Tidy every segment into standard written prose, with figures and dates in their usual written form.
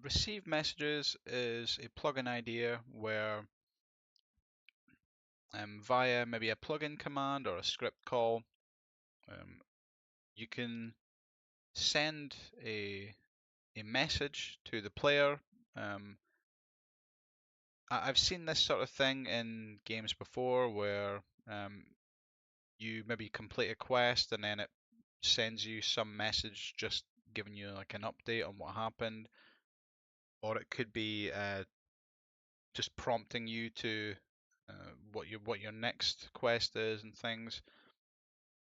Receive messages is a plugin idea where via maybe a plugin command or a script call, um, you can send a message to the player. Um, I've seen this sort of thing in games before where you maybe complete a quest and then it sends you some message just giving you like an update on what happened, or it could be just prompting you to what your next quest is and things.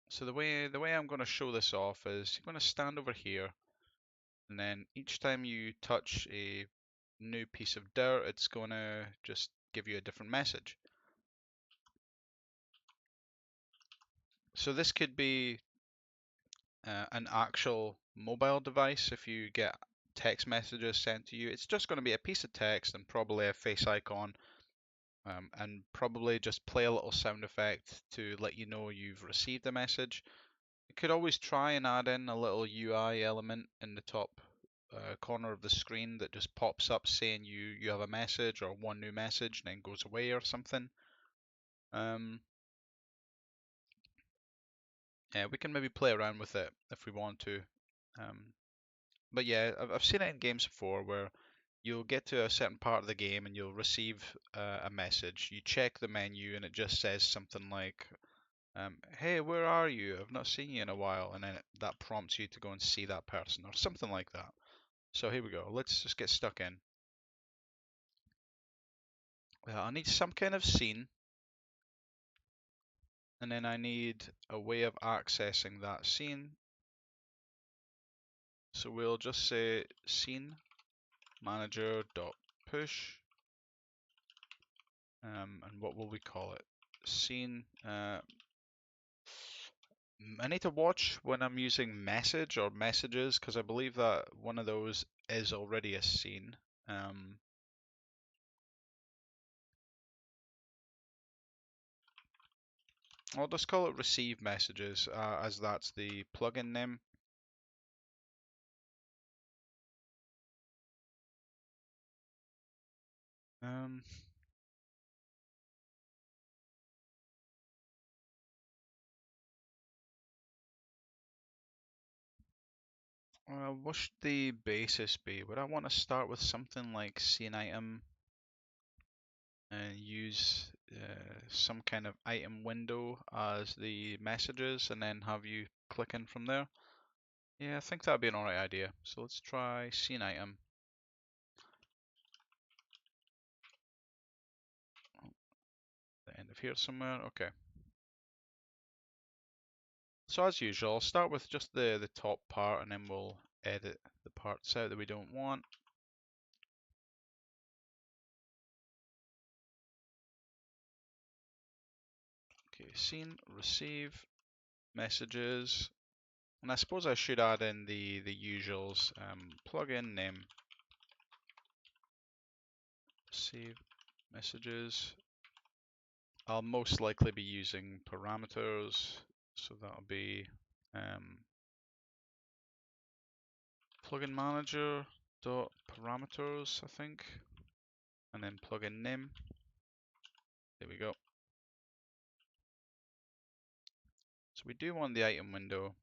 So the way I'm going to show this off is you're going to stand over here, and then each time you touch a new piece of dirt, it's going to just give you a different message. So this could be an actual mobile device. If you get text messages sent to you, it's just going to be a piece of text and probably a face icon, and probably just play a little sound effect to let you know you've received a message. You could always try and add in a little UI element in the top corner of the screen that just pops up saying you have a message or one new message and then goes away or something. Um, yeah, we can maybe play around with it if we want to. Um, but yeah, I've seen it in games before where you'll get to a certain part of the game and you'll receive a message. You check the menu and it just says something like, "Hey, where are you? I've not seen you in a while," and then that prompts you to go and see that person or something like that. So here we go. Let's just get stuck in. I need some kind of scene, and then I need a way of accessing that scene. So we'll just say scene manager dot push, and what will we call it? Scene. I need to watch when I'm using message or messages because I believe that one of those is already a scene. Um, I'll just call it receive messages as that's the plugin name. Um, what should the basis be? Would I want to start with something like scene item and use some kind of item window as the messages and then have you click in from there? Yeah, I think that'd be an alright idea. So let's try scene item. The end of here somewhere. Okay. So as usual, I'll start with just the top part and then we'll edit the parts out that we don't want. Okay, scene, receive, messages, and I suppose I should add in the usuals. Plugin name, receive, messages. I'll most likely be using parameters, so that'll be plugin manager dot parameters, I think, and then plugin name. There we go. So we do want the item window.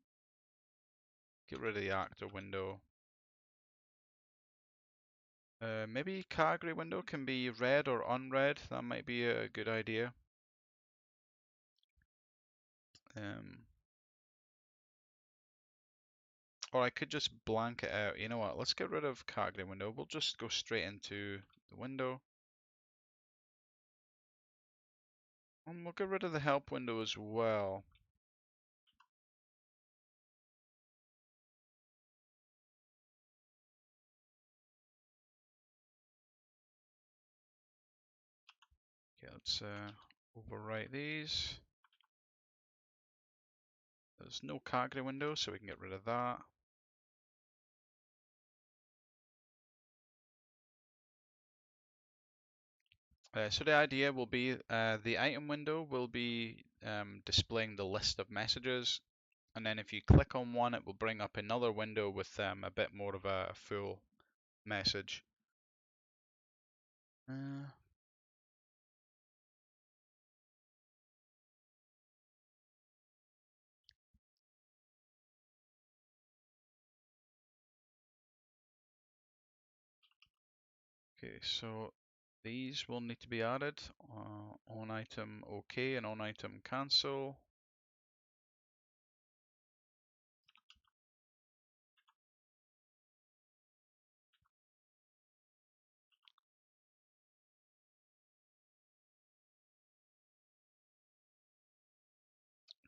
Get rid of the actor window. Maybe category window can be red or unread. That might be a good idea. Um, or I could just blank it out. You know what? Let's get rid of category window. We'll just go straight into the window. And we'll get rid of the help window as well. Okay, let's overwrite these. There's no category window, so we can get rid of that. So the idea will be the item window will be displaying the list of messages, and then if you click on one, it will bring up another window with a bit more of a full message. Okay, so these will need to be added. On item OK and on item cancel.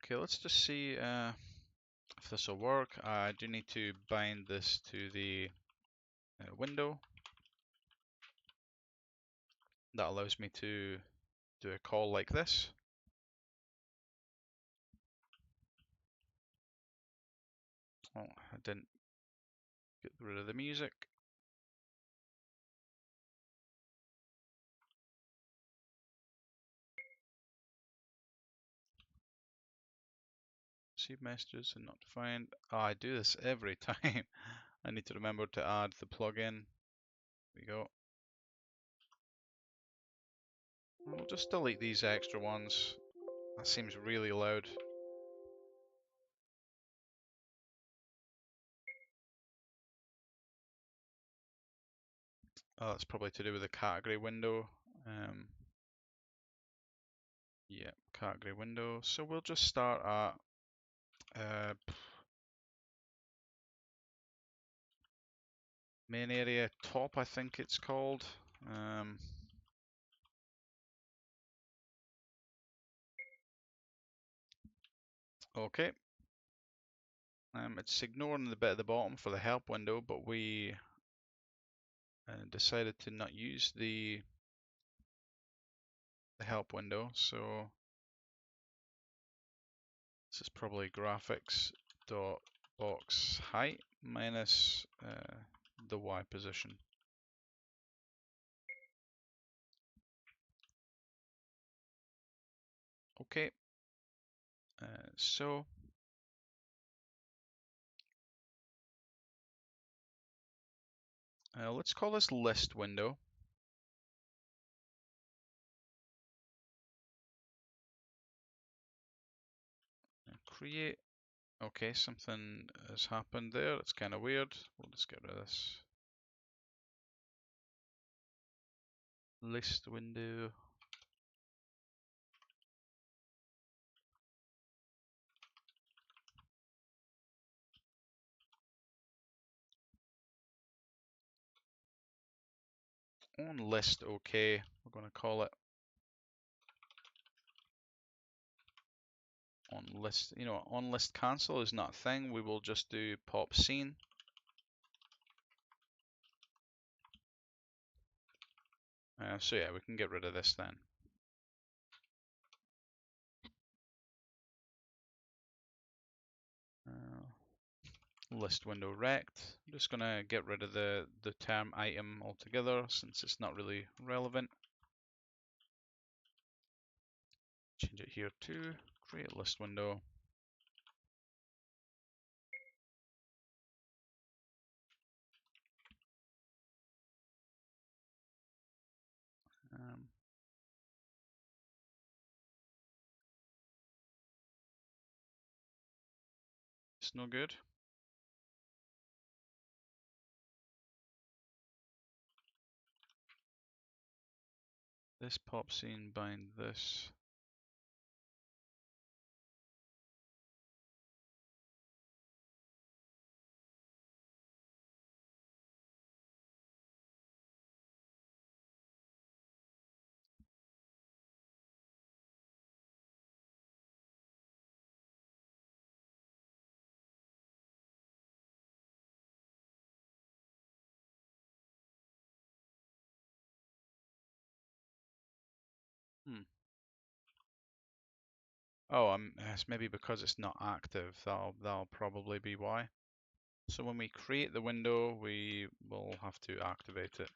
Okay, let's just see if this will work. I do need to bind this to the window. That allows me to do a call like this. Oh, I didn't get rid of the music. Receive messages and not defined. Oh, I do this every time. I need to remember to add the plugin. There we go. We'll just delete these extra ones. That seems really loud. Oh, that's probably to do with the category window. Yeah, category window. So we'll just start at main area top, I think it's called. Okay. It's ignoring the bit at the bottom for the help window, but we decided to not use the help window, so this is probably graphics dot box height minus the Y position. Okay, so let's call this list window. Create. Okay, something has happened there. It's kind of weird. We'll just get rid of this. List window. On list OK, we're going to call it. On list, on list cancel is not a thing. We will just do pop scene. So yeah, we can get rid of this then. List window rect. I'm just going to get rid of the term item altogether since it's not really relevant. Change it here to create list window. It's no good. This pop scene bind this. Oh, it's maybe because it's not active. That'll probably be why. So when we create the window, we will have to activate it.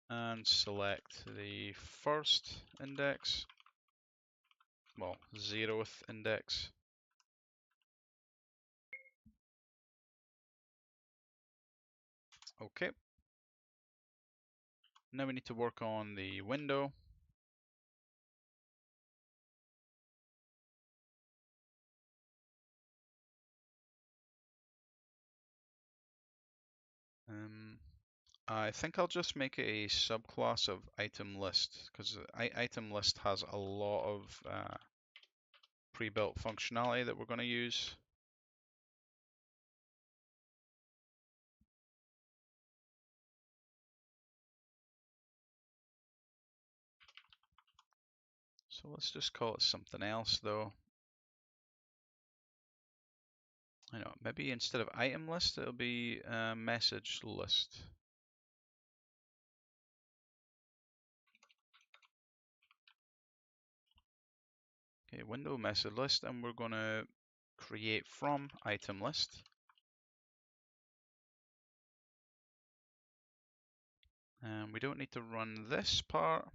And select the first index, well, 0th index. Okay. Now we need to work on the window. Um, I think I'll just make it a subclass of item list because item list has a lot of pre-built functionality that we're going to use. So let's just call it something else though. I know, maybe instead of item list, it'll be message list. Okay, window message list, and we're going to create from item list. And we don't need to run this part.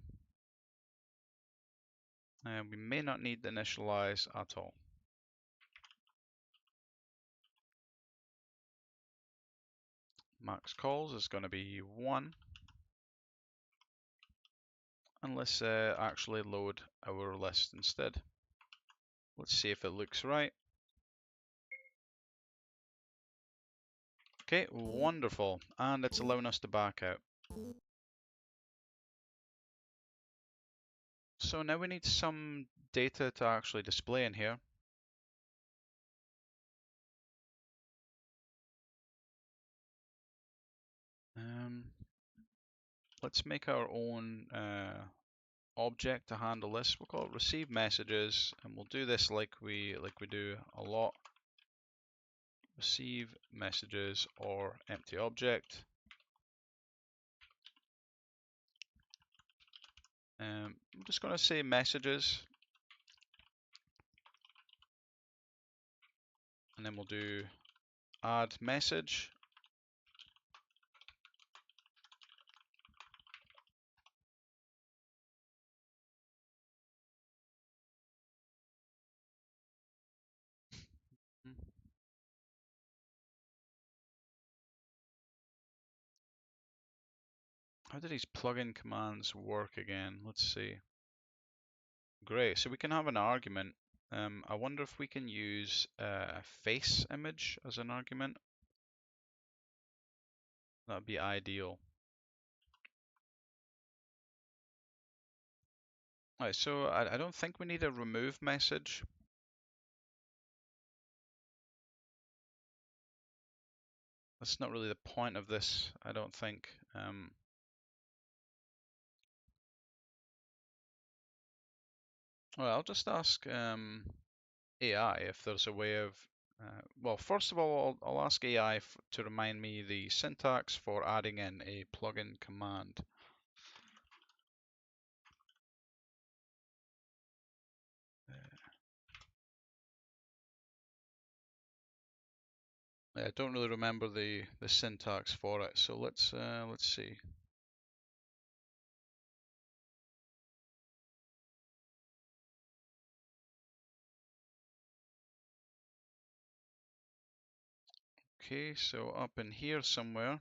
And we may not need to initialize at all. Max calls is going to be 1. And let's actually load our list instead. Let's see if it looks right. Okay, wonderful. And it's allowing us to back out. So now we need some data to actually display in here. Let's make our own object to handle this. We'll call it receive messages, and we'll do this like we do a lot. Receive messages or empty object. I'm just going to say messages, and then we'll do add message. How do these plugin commands work again? Let's see. Great, so we can have an argument. I wonder if we can use a face image as an argument. That'd be ideal. Alright, so I don't think we need a remove message. That's not really the point of this, I don't think. Well, I'll just ask AI if there's a way of. Well, first of all, I'll ask AI to remind me the syntax for adding in a plugin command. I don't really remember the syntax for it, so let's see. Okay, so up in here somewhere.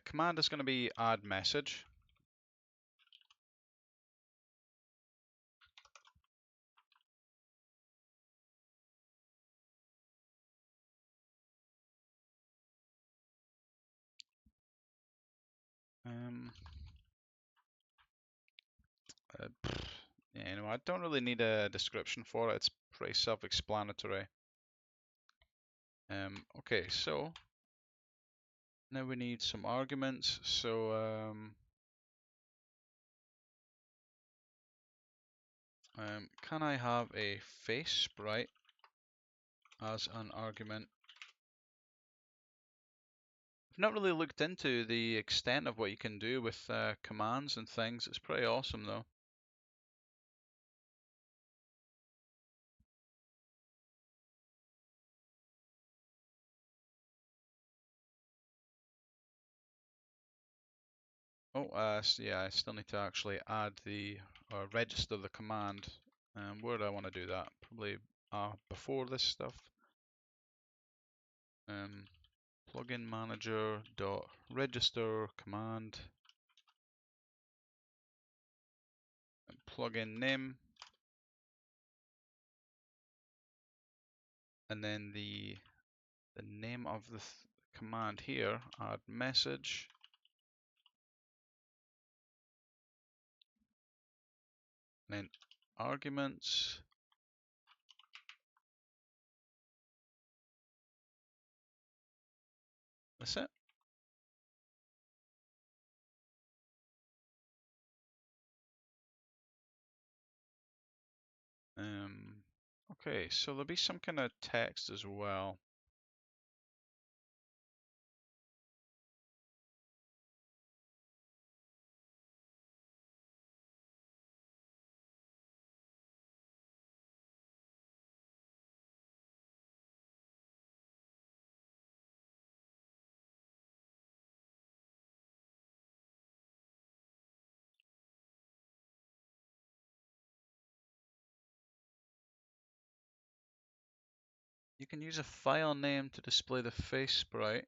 Command is going to be add message. Um, yeah, I don't really need a description for it. It's pretty self-explanatory. Okay, so now we need some arguments. So can I have a face sprite as an argument? I've not really looked into the extent of what you can do with commands and things. It's pretty awesome though. Oh, so yeah, I still need to actually add the register the command. Where do I want to do that? Probably before this stuff. Plugin manager dot register command and plugin name, and then the name of the command here, add message, and then arguments. That's it. Okay, so there'll be some kind of text as well. You can use a file name to display the face sprite.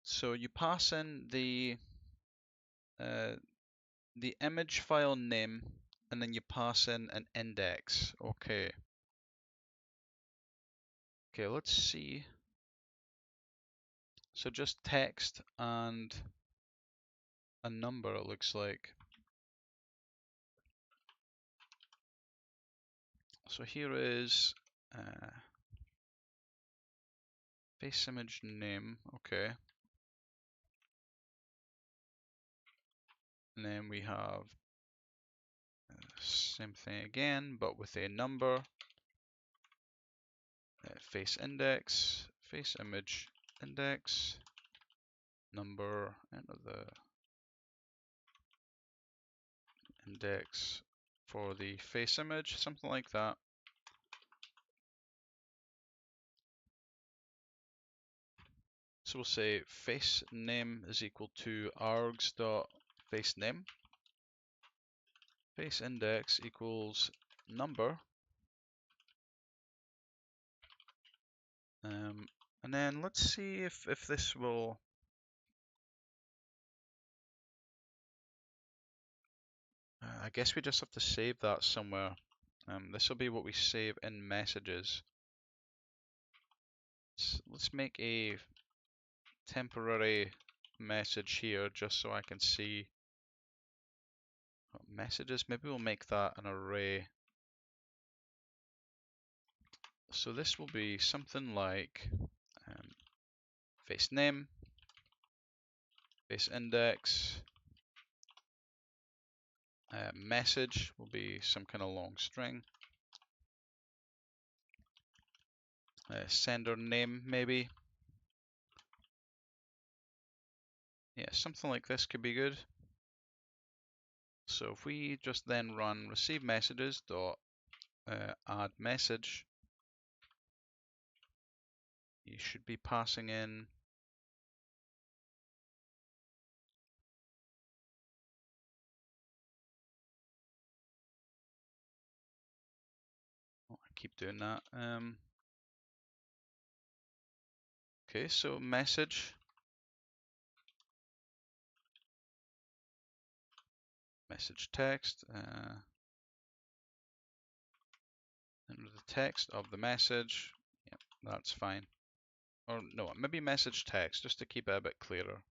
So you pass in the image file name, and then you pass in an index. Okay. Okay, let's see. So just text and a number, it looks like. So here is face image name. Okay. And then we have same thing again, but with a number. Face index, face image index, number, enter the index for the face image, something like that. So we'll say face name is equal to args dot face name, face index equals number, and then let's see if this will. I guess we just have to save that somewhere. This will be what we save in messages. Let's make a temporary message here just so I can see messages. Maybe we'll make that an array. So this will be something like face name, face index, message will be some kind of long string, sender name maybe. Yeah, something like this could be good. So if we just then run receive messages dot add message, you should be passing in I keep doing that. Okay, so message text, and the text of the message. Yep, that's fine. Or no, maybe message text just to keep it a bit clearer.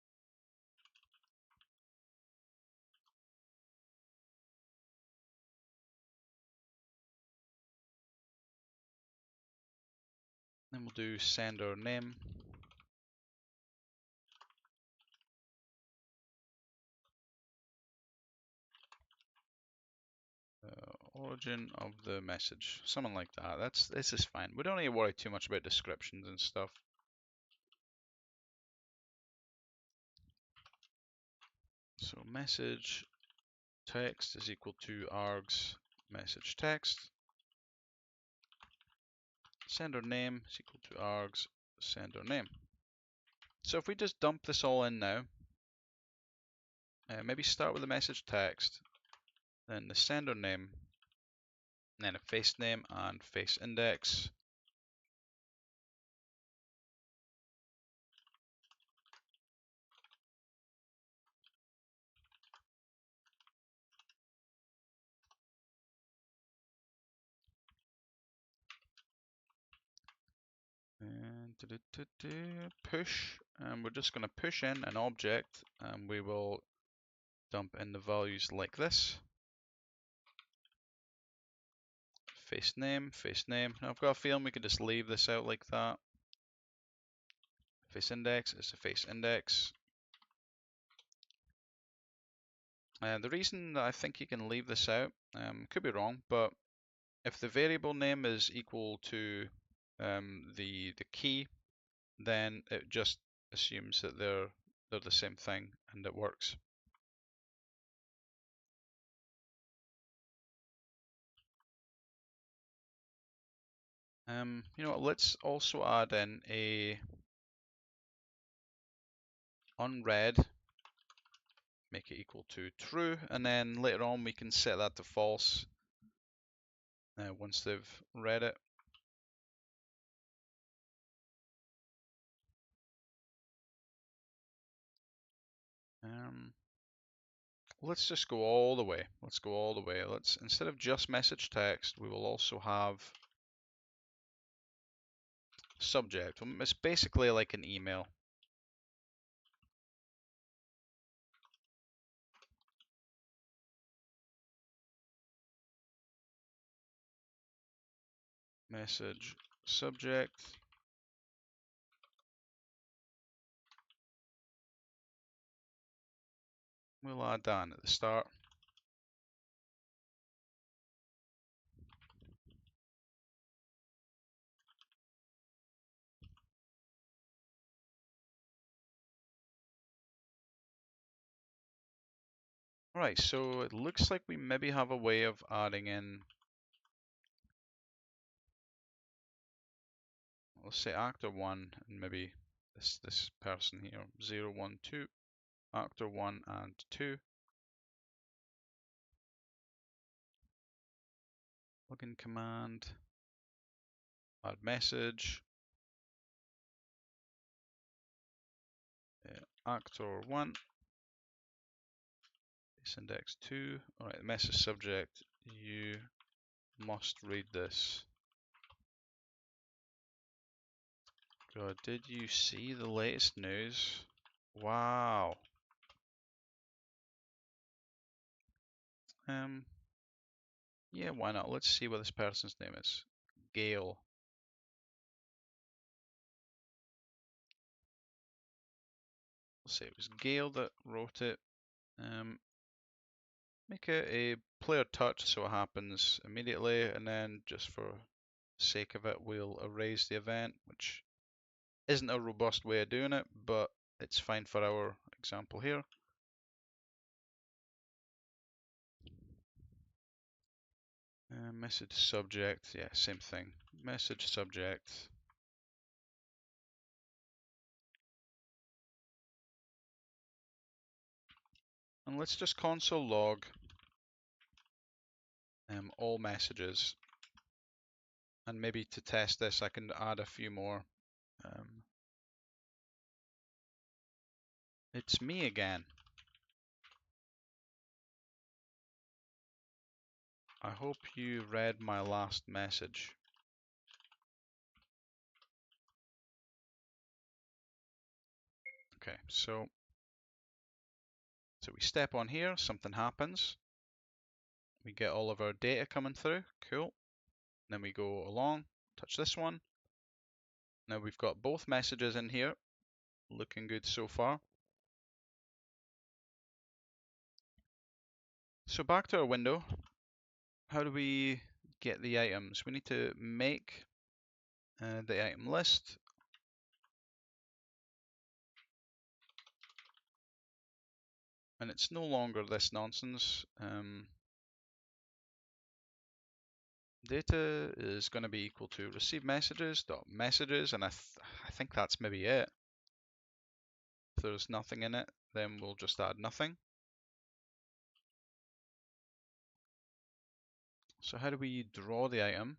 Then we'll do sender name. Origin of the message, something like that. This is fine. We don't need to worry too much about descriptions and stuff. So message text is equal to args message text. sender name is equal to args sender name. So if we just dump this all in now, maybe start with the message text, then the sender name, then a face name and face index. And push, and we're just going to push in an object, and we will dump in the values like this. Face name, face name. Now I've got a feeling we could just leave this out like that. Face index is the face index. And the reason that I think you can leave this out, could be wrong, but if the variable name is equal to the key, then it just assumes that they're the same thing and it works. You know what, let's also add in a unread, make it equal to true, and then later on we can set that to false once they've read it. Let's just go all the way. Let's go all the way. Let's, instead of just message text, we will also have subject. It's basically like an email. Message subject. We'll add that in at the start. Right, so it looks like we maybe have a way of adding in, let's say actor 1 and maybe this person here, 0, 1, 2, actor 1 and 2. Login command, add message, actor 1, face index 2. Alright, message subject, you must read this. God, did you see the latest news? Wow. Yeah, why not? Let's see what this person's name is. Gail. Let's say it was Gail that wrote it. Make it a player touch so it happens immediately, and then just for sake of it, we'll erase the event, which isn't a robust way of doing it, but it's fine for our example here. Message subject, yeah, same thing. Message subject. And let's just console log all messages. And maybe to test this, I can add a few more. It's me again. I hope you read my last message. Okay, so we step on here, something happens. We get all of our data coming through, cool. Then we go along, touch this one. Now we've got both messages in here, looking good so far. So back to our window, how do we get the items? We need to make the item list. And it's no longer this nonsense. data is going to be equal to receive messages dot messages, and I think that's maybe it. If there's nothing in it, then we'll just add nothing. So how do we draw the item?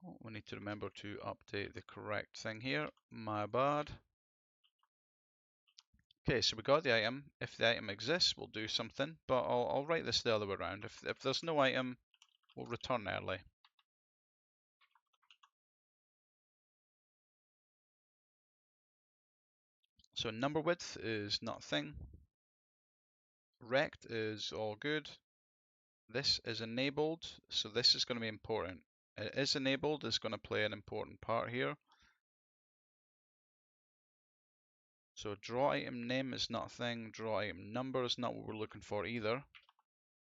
Oh, we need to remember to update the correct thing here. My bad. Okay, so we got the item. If the item exists, we'll do something, but I'll write this the other way around. If there's no item, we'll return early. So number width is nothing. Rect is all good. This is enabled, so this is going to be important. It is enabled is going to play an important part here. So draw item name is not a thing. Draw item number is not what we're looking for either.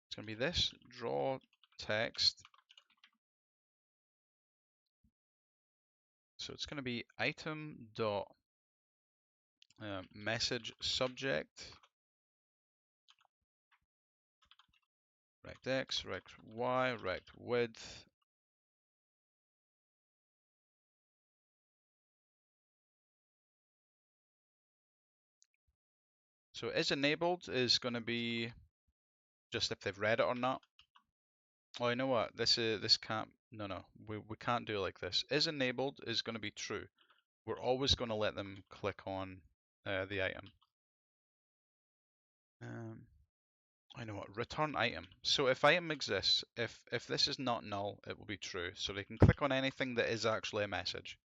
It's going to be this, draw text. So it's going to be item dot message subject rect x, rect y, rect width. So is enabled is going to be just if they've read it or not. Oh, you know what? This can't. No. We can't do it like this. Is enabled is going to be true. We're always going to let them click on the item. I know what. Return item. So if item exists, if this is not null, it will be true. So they can click on anything that is actually a message.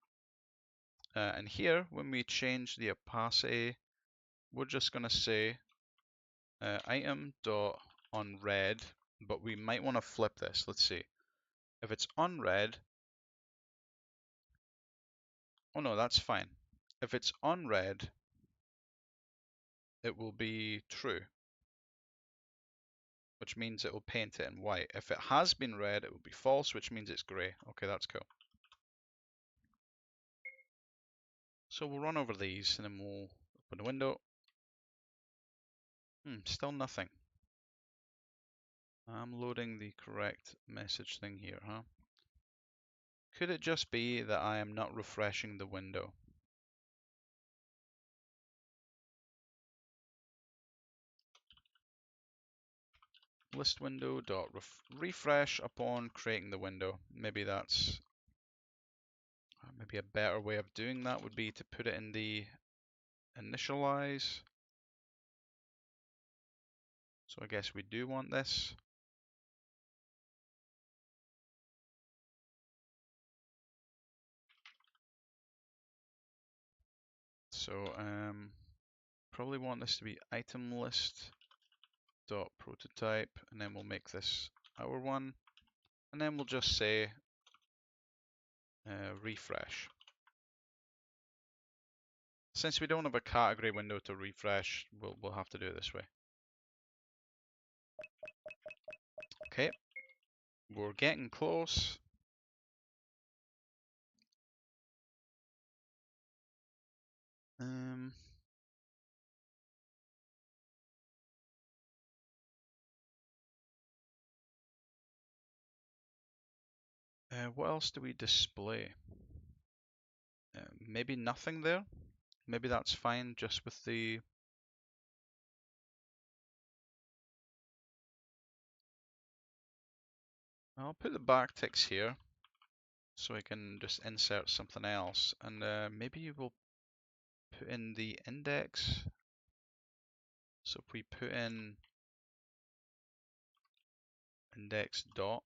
And here, when we change the opacity, we're just going to say item dot unread, but we might want to flip this. Let's see. If it's unread, oh no, that's fine. If it's unread, it will be true, which means it will paint it in white. If it has been read, it will be false, which means it's gray. Okay, that's cool. So we'll run over these and then we'll open the window. Still nothing. I'm loading the correct message thing here, huh? Could it just be that I am not refreshing the window? List window dot refresh upon creating the window. Maybe that's maybe a better way of doing that would be to put it in the initialize. So I guess we do want this. So probably want this to be item list dot prototype, and then we'll make this our one, and then we'll just say refresh. Since we don't have a category window to refresh, we'll have to do it this way. Okay, we're getting close. What else do we display? Maybe nothing there. Maybe that's fine just with the. I'll put the backticks here so I can just insert something else, and maybe we'll put in the index. So if we put in index dot,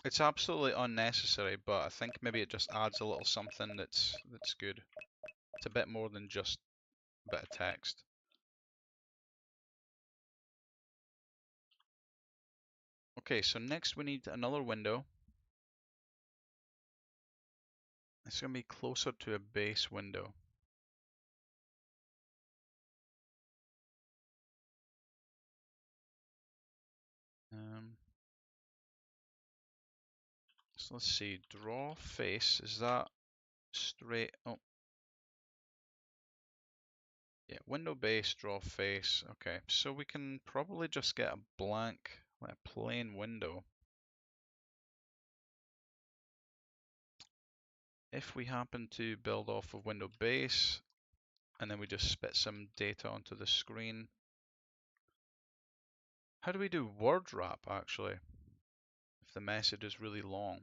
it's absolutely unnecessary, but I think maybe it just adds a little something that's good. It's a bit more than just a bit of text. Okay, so next we need another window. It's going to be closer to a base window. So let's see, draw face, is that straight. Oh, yeah, window base, draw face. Okay, so we can probably just get a blank, like a plain window. If we happen to build off of window base, and then we just spit some data onto the screen. How do we do word wrap actually? If the message is really long.